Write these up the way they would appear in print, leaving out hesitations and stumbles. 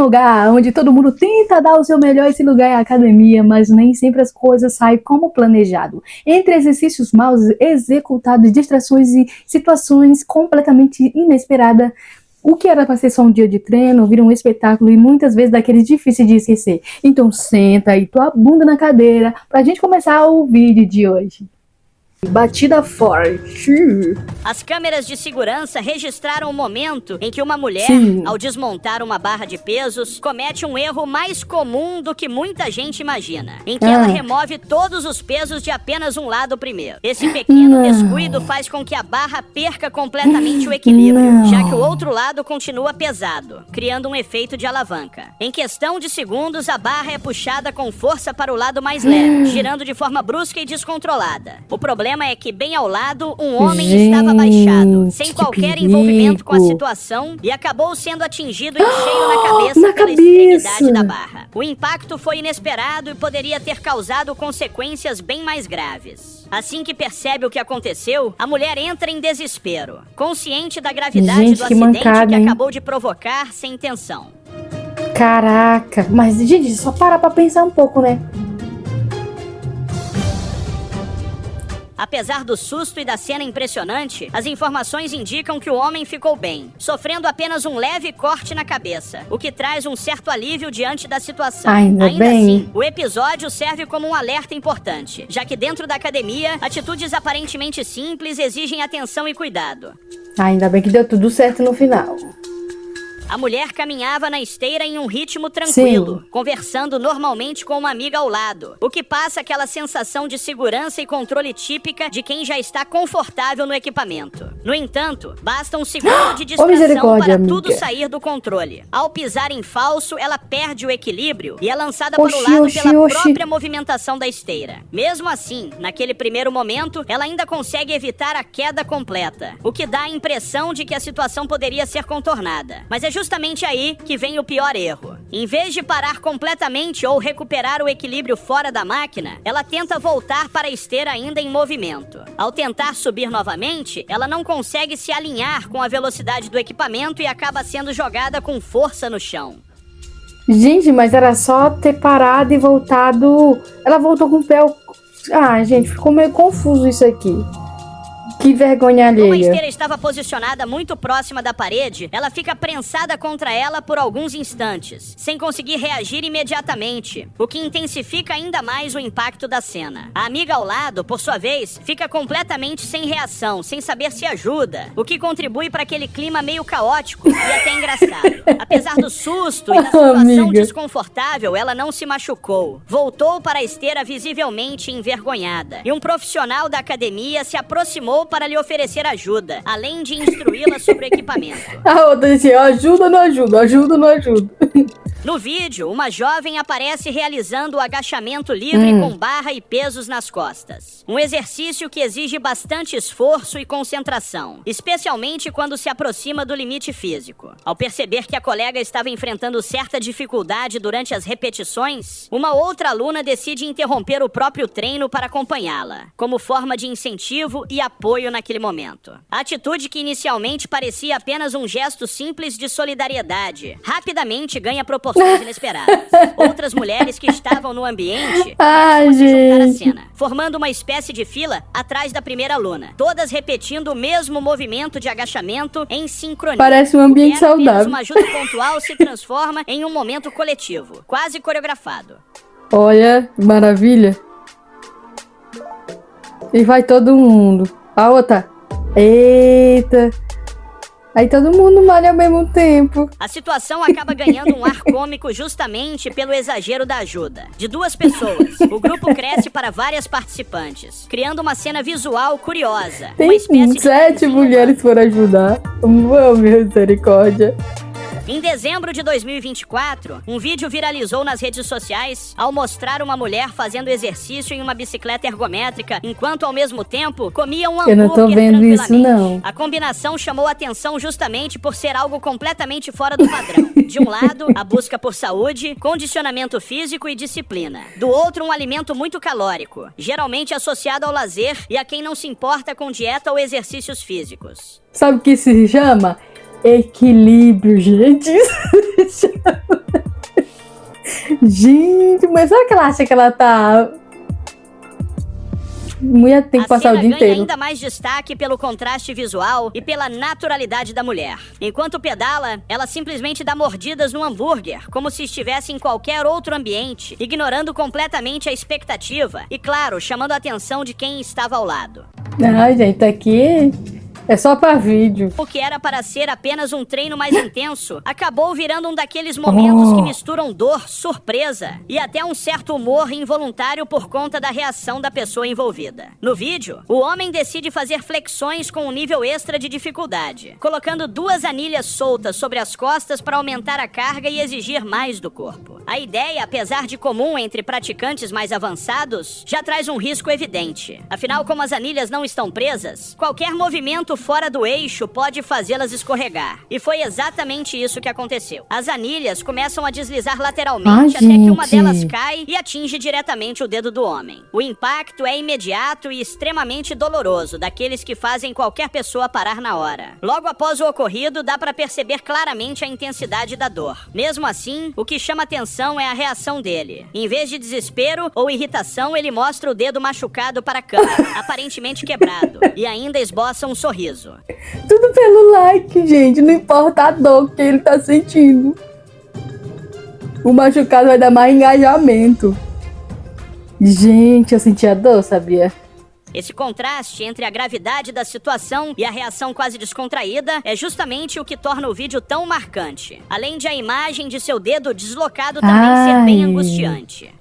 lugar onde todo mundo tenta dar o seu melhor, esse lugar é a academia, mas nem sempre as coisas saem como planejado. Entre exercícios mal executados, distrações e situações completamente inesperadas, o que era para ser só um dia de treino vira um espetáculo e muitas vezes daqueles difíceis de esquecer. Então senta aí tua bunda na cadeira pra gente começar o vídeo de hoje. Batida forte. As câmeras de segurança registraram o momento em que uma mulher, ao desmontar uma barra de pesos, comete um erro mais comum do que muita gente imagina, em que ela remove todos os pesos de apenas um lado primeiro. Esse pequeno descuido faz com que a barra perca completamente o equilíbrio, já que o outro lado continua pesado, criando um efeito de alavanca. Em questão de segundos, a barra é puxada com força para o lado mais leve, girando de forma brusca e descontrolada. O problema é que, bem ao lado, um homem estava abaixado, sem qualquer envolvimento com a situação, e acabou sendo atingido em cheio na cabeça pela extremidade da barra. O impacto foi inesperado e poderia ter causado consequências bem mais graves. Assim que percebe o que aconteceu, a mulher entra em desespero, consciente da gravidade do acidente que acabou de provocar sem intenção. Caraca, mas gente, só para pra pensar um pouco, né? Apesar do susto e da cena impressionante, as informações indicam que o homem ficou bem, sofrendo apenas um leve corte na cabeça, o que traz um certo alívio diante da situação. Ainda bem. Assim, o episódio serve como um alerta importante, já que dentro da academia, atitudes aparentemente simples exigem atenção e cuidado. Ainda bem que deu tudo certo no final. A mulher caminhava na esteira em um ritmo tranquilo, conversando normalmente com uma amiga ao lado, o que passa aquela sensação de segurança e controle típica de quem já está confortável no equipamento. No entanto, basta um segundo de distração para tudo sair do controle. Ao pisar em falso, ela perde o equilíbrio e é lançada para o lado pela própria movimentação da esteira. Mesmo assim, naquele primeiro momento, ela ainda consegue evitar a queda completa, o que dá a impressão de que a situação poderia ser contornada. Mas é justamente aí que vem o pior erro. Em vez de parar completamente ou recuperar o equilíbrio fora da máquina, ela tenta voltar para a esteira ainda em movimento. Ao tentar subir novamente, ela não consegue se alinhar com a velocidade do equipamento e acaba sendo jogada com força no chão. Gente, mas era só ter parado e voltado. Ela voltou com o pé. Ah, gente, ficou meio confuso isso aqui. Que vergonha alheia. Como a esteira estava posicionada muito próxima da parede, ela fica prensada contra ela por alguns instantes, sem conseguir reagir imediatamente, o que intensifica ainda mais o impacto da cena. A amiga ao lado, por sua vez, fica completamente sem reação, sem saber se ajuda, o que contribui para aquele clima meio caótico e até engraçado. Apesar do susto e da situação desconfortável, ela não se machucou. Voltou para a esteira visivelmente envergonhada, e um profissional da academia se aproximou para lhe oferecer ajuda, além de instruí-la sobre o equipamento. A outra disse, ajuda, não ajuda, ajuda, não ajuda. No vídeo, uma jovem aparece realizando o agachamento livre com barra e pesos nas costas. Um exercício que exige bastante esforço e concentração, especialmente quando se aproxima do limite físico. Ao perceber que a colega estava enfrentando certa dificuldade durante as repetições, uma outra aluna decide interromper o próprio treino para acompanhá-la, como forma de incentivo e apoio naquele momento. A atitude que inicialmente parecia apenas um gesto simples de solidariedade, rapidamente ganha proporções inesperadas. Outras mulheres que estavam no ambiente começam a se juntar à cena, formando uma espécie de fila atrás da primeira aluna, todas repetindo o mesmo movimento de agachamento em sincronia. Parece um ambiente saudável. Uma ajuda pontual se transforma em um momento coletivo, quase coreografado. Olha, maravilha. E vai todo mundo. A outra. Eita. Aí todo mundo malha ao mesmo tempo. A situação acaba ganhando um ar cômico justamente pelo exagero da ajuda. De duas pessoas, o grupo cresce para várias participantes, criando uma cena visual curiosa. Tem uma espécie de 7 mulheres foram ajudar. Oh, misericórdia. Em dezembro de 2024, um vídeo viralizou nas redes sociais ao mostrar uma mulher fazendo exercício em uma bicicleta ergométrica, enquanto ao mesmo tempo comia um hambúrguer. Eu não tô vendo isso, não. A combinação chamou a atenção justamente por ser algo completamente fora do padrão. De um lado, a busca por saúde, condicionamento físico e disciplina. Do outro, um alimento muito calórico, geralmente associado ao lazer e a quem não se importa com dieta ou exercícios físicos. Sabe o que se chama? Equilíbrio, gente. Gente, mas será que ela acha que ela tá... Mulher tem que passar o dia inteiro. Ainda mais destaque pelo contraste visual e pela naturalidade da mulher. Enquanto pedala, ela simplesmente dá mordidas no hambúrguer, como se estivesse em qualquer outro ambiente, ignorando completamente a expectativa e, claro, chamando a atenção de quem estava ao lado. Ah, gente, aqui é só pra vídeo. O que era para ser apenas um treino mais intenso, acabou virando um daqueles momentos que misturam dor, surpresa e até um certo humor involuntário por conta da reação da pessoa envolvida. No vídeo, o homem decide fazer flexões com um nível extra de dificuldade, colocando 2 anilhas soltas sobre as costas para aumentar a carga e exigir mais do corpo. A ideia, apesar de comum entre praticantes mais avançados, já traz um risco evidente. Afinal, como as anilhas não estão presas, qualquer movimento fora do eixo pode fazê-las escorregar. E foi exatamente isso que aconteceu. As anilhas começam a deslizar lateralmente até que uma delas cai e atinge diretamente o dedo do homem. O impacto é imediato e extremamente doloroso, daqueles que fazem qualquer pessoa parar na hora. Logo após o ocorrido, dá para perceber claramente a intensidade da dor. Mesmo assim, o que chama atenção é a reação dele. Em vez de desespero ou irritação, ele mostra o dedo machucado para a câmera, aparentemente quebrado, e ainda esboça um sorriso. Tudo pelo like, gente. Não importa a dor que ele tá sentindo. O machucado vai dar mais engajamento. Gente, eu senti a dor, sabia? Esse contraste entre a gravidade da situação e a reação quase descontraída é justamente o que torna o vídeo tão marcante. Além de a imagem de seu dedo deslocado também ser bem angustiante.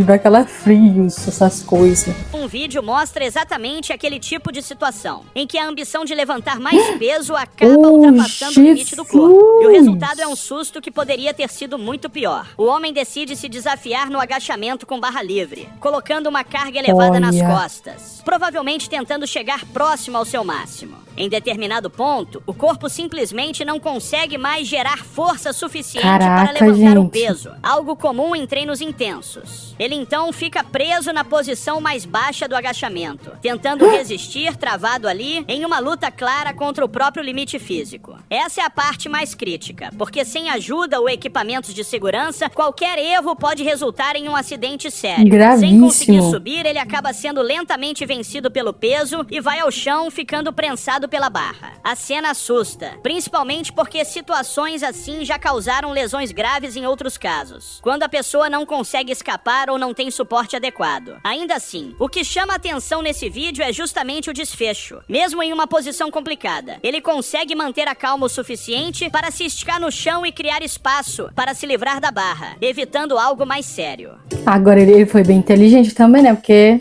Dá aquela frios, essas coisas. Um vídeo mostra exatamente aquele tipo de situação, em que a ambição de levantar mais peso acaba ultrapassando o limite do corpo. E o resultado é um susto que poderia ter sido muito pior. O homem decide se desafiar no agachamento com barra livre, colocando uma carga elevada nas costas, provavelmente tentando chegar próximo ao seu máximo. Em determinado ponto, o corpo simplesmente não consegue mais gerar força suficiente para levantar o peso, algo comum em treinos intensos. Ele então fica preso na posição mais baixa do agachamento, tentando resistir, travado ali, em uma luta clara contra o próprio limite físico. Essa é a parte mais crítica, porque sem ajuda ou equipamentos de segurança, qualquer erro pode resultar em um acidente sério. Gravíssimo. Sem conseguir subir, ele acaba sendo lentamente vencido pelo peso e vai ao chão, ficando prensado pela barra. A cena assusta, principalmente porque situações assim já causaram lesões graves em outros casos, quando a pessoa não consegue escapar ou não tem suporte adequado. Ainda assim, o que chama a atenção nesse vídeo é justamente o desfecho. Mesmo em uma posição complicada, ele consegue manter a calma o suficiente para se esticar no chão e criar espaço para se livrar da barra, evitando algo mais sério. Agora ele foi bem inteligente também, né? Porque...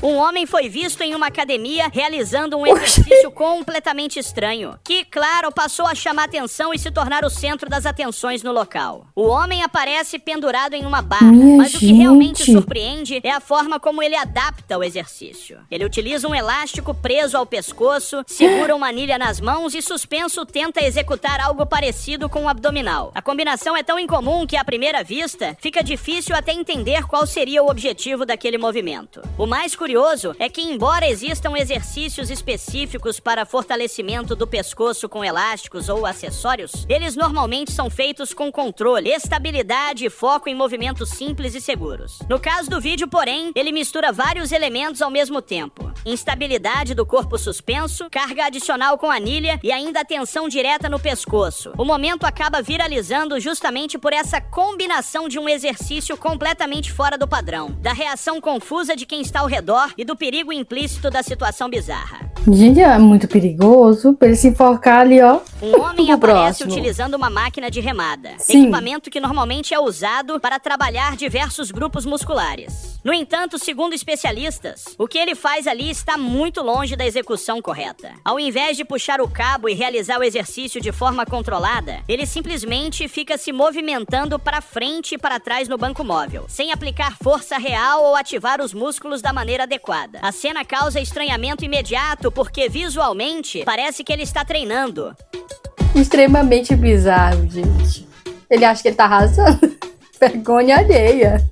Um homem foi visto em uma academia realizando um exercício completamente estranho, que, claro, passou a chamar atenção e se tornar o centro das atenções no local. O homem aparece pendurado em uma barra, mas o que realmente surpreende é a forma como ele adapta o exercício. Ele utiliza um elástico preso ao pescoço, segura uma anilha nas mãos e suspenso tenta executar algo parecido com o abdominal. A combinação é tão incomum que, à primeira vista, fica difícil até entender qual seria o objetivo daquele movimento. O mais curioso é que, embora existam exercícios específicos para fortalecimento do pescoço com elásticos ou acessórios, eles normalmente são feitos com controle, estabilidade e foco em movimentos simples e seguros. No caso do vídeo, porém, ele mistura vários elementos ao mesmo tempo: instabilidade do corpo suspenso, carga adicional com anilha e ainda a tensão direta no pescoço. O momento acaba viralizando justamente por essa combinação de um exercício completamente fora do padrão, da reação confusa de quem está ao redor e do perigo implícito da situação bizarra. Gente, é muito perigoso pra ele se enforcar ali, ó. Um homem aparece utilizando uma máquina de remada, equipamento que normalmente é usado para trabalhar diversos grupos musculares. No entanto, segundo especialistas, o que ele faz ali está muito longe da execução correta. Ao invés de puxar o cabo e realizar o exercício de forma controlada, ele simplesmente fica se movimentando para frente e para trás no banco móvel, sem aplicar força real ou ativar os músculos da maneira adequada. A cena causa estranhamento imediato porque visualmente parece que ele está treinando. Extremamente bizarro, gente. Ele acha que ele tá arrasando. Vergonha alheia.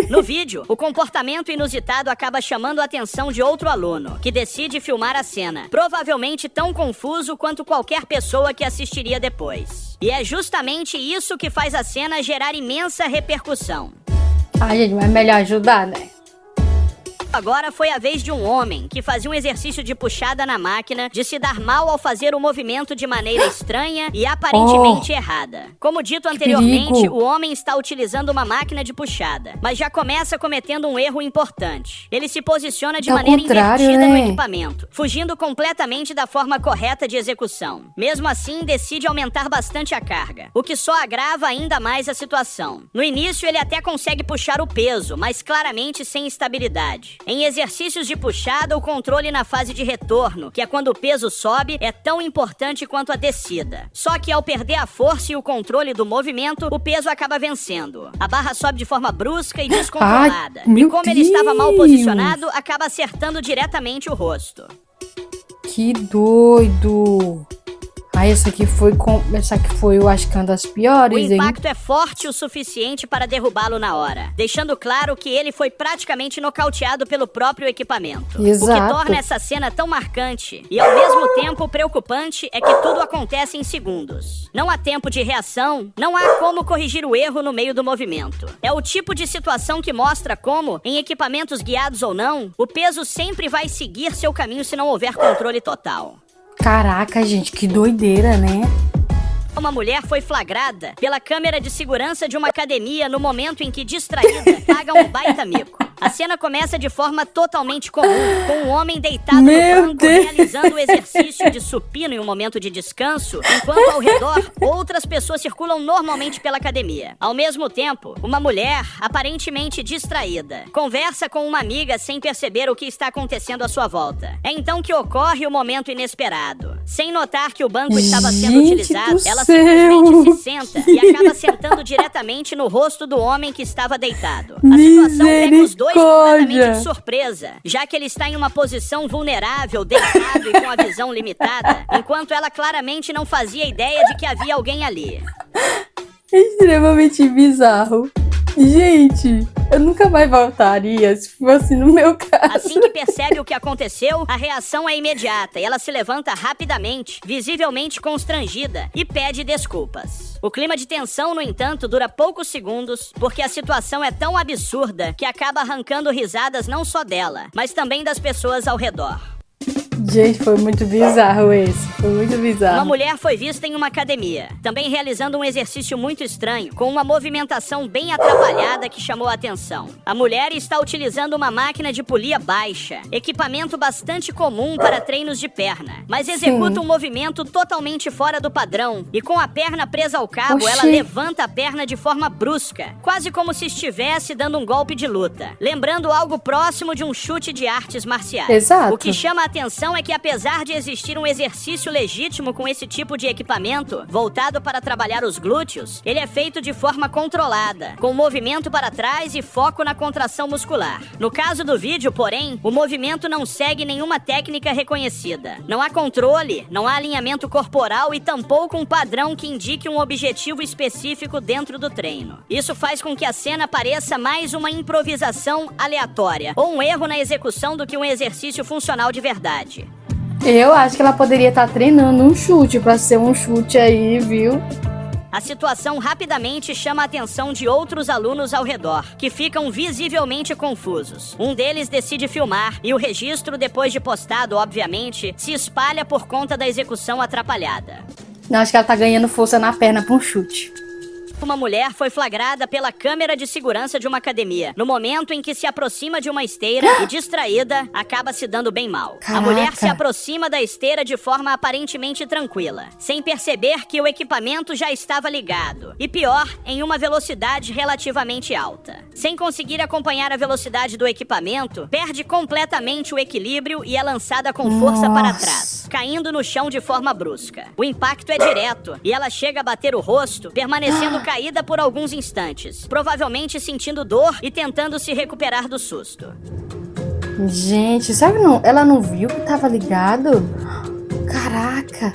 No vídeo, o comportamento inusitado acaba chamando a atenção de outro aluno, que decide filmar a cena, provavelmente tão confuso quanto qualquer pessoa que assistiria depois. E é justamente isso que faz a cena gerar imensa repercussão. Gente, mas é melhor ajudar, né? Agora foi a vez de um homem que fazia um exercício de puxada na máquina de se dar mal ao fazer o movimento de maneira estranha e aparentemente errada. Como dito anteriormente, o homem está utilizando uma máquina de puxada, mas já começa cometendo um erro importante. Ele se posiciona de maneira invertida no equipamento, fugindo completamente da forma correta de execução. Mesmo assim, decide aumentar bastante a carga, o que só agrava ainda mais a situação. No início, ele até consegue puxar o peso, mas claramente sem estabilidade. Em exercícios de puxada, o controle na fase de retorno, que é quando o peso sobe, é tão importante quanto a descida. Só que ao perder a força e o controle do movimento, o peso acaba vencendo. A barra sobe de forma brusca e descontrolada. E como ele estava mal posicionado, acaba acertando diretamente o rosto. Que doido! Essa aqui foi, eu acho que uma das piores, O impacto é forte o suficiente para derrubá-lo na hora, deixando claro que ele foi praticamente nocauteado pelo próprio equipamento. Exato. O que torna essa cena tão marcante e ao mesmo tempo preocupante é que tudo acontece em segundos. Não há tempo de reação, não há como corrigir o erro no meio do movimento. É o tipo de situação que mostra como, em equipamentos guiados ou não, o peso sempre vai seguir seu caminho se não houver controle total. Caraca, gente, que doideira, né? Uma mulher foi flagrada pela câmera de segurança de uma academia no momento em que, distraída, paga um baita mico. A cena começa de forma totalmente comum, com um homem deitado no banco realizando o exercício de supino em um momento de descanso, enquanto ao redor outras pessoas circulam normalmente pela academia. Ao mesmo tempo, uma mulher, aparentemente distraída, conversa com uma amiga sem perceber o que está acontecendo à sua volta. É então que ocorre o momento inesperado. Sem notar que o banco estava sendo utilizado, ela simplesmente se senta e acaba sentando diretamente no rosto do homem que estava deitado. A situação pega os dois completamente de surpresa, já que ele está em uma posição vulnerável, deitado e com a visão limitada, enquanto ela claramente não fazia ideia de que havia alguém ali. É extremamente bizarro. Gente, eu nunca mais voltaria se fosse no meu caso. Assim que percebe o que aconteceu, a reação é imediata e ela se levanta rapidamente, visivelmente constrangida, e pede desculpas. O clima de tensão, no entanto, dura poucos segundos, porque a situação é tão absurda que acaba arrancando risadas não só dela, mas também das pessoas ao redor. Gente, foi muito bizarro esse. Foi muito bizarro. Uma mulher foi vista em uma academia, também realizando um exercício muito estranho, com uma movimentação bem atrapalhada que chamou a atenção. A mulher está utilizando uma máquina de polia baixa, equipamento bastante comum para treinos de perna, mas executa um movimento totalmente fora do padrão, e com a perna presa ao cabo, ela levanta a perna de forma brusca, quase como se estivesse dando um golpe de luta, lembrando algo próximo de um chute de artes marciais. Exato. O que chama a atenção é que, apesar de existir um exercício legítimo com esse tipo de equipamento, voltado para trabalhar os glúteos, ele é feito de forma controlada, com movimento para trás e foco na contração muscular. No caso do vídeo, porém, o movimento não segue nenhuma técnica reconhecida. Não há controle, não há alinhamento corporal e tampouco um padrão que indique um objetivo específico dentro do treino. Isso faz com que a cena pareça mais uma improvisação aleatória, ou um erro na execução do que um exercício funcional de verdade. Eu acho que ela poderia estar treinando um chute pra ser um chute aí, viu? A situação rapidamente chama a atenção de outros alunos ao redor, que ficam visivelmente confusos. Um deles decide filmar, e o registro, depois de postado, obviamente, se espalha por conta da execução atrapalhada. Eu acho que ela tá ganhando força na perna pra um chute. Uma mulher foi flagrada pela câmera de segurança de uma academia, no momento em que se aproxima de uma esteira e, distraída, acaba se dando bem mal. Caraca. A mulher se aproxima da esteira de forma aparentemente tranquila, sem perceber que o equipamento já estava ligado, e pior, em uma velocidade relativamente alta. Sem conseguir acompanhar a velocidade do equipamento, perde completamente o equilíbrio e é lançada com força para trás, caindo no chão de forma brusca. O impacto é direto, e ela chega a bater o rosto, permanecendo caída por alguns instantes, provavelmente sentindo dor e tentando se recuperar do susto. Gente, sabe, ela não viu que tava ligado? Caraca.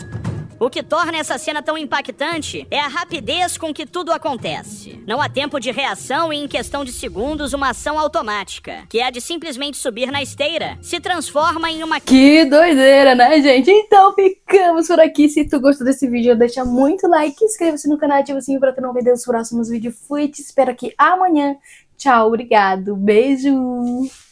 O que torna essa cena tão impactante é a rapidez com que tudo acontece. Não há tempo de reação e em questão de segundos uma ação automática, que é a de simplesmente subir na esteira, se transforma em uma... Que doideira, né, gente? Então ficamos por aqui. Se tu gostou desse vídeo, deixa muito like, inscreva-se no canal, ativa o sininho pra tu não perder os próximos vídeos. Fui, te espero aqui amanhã. Tchau, obrigado, beijo!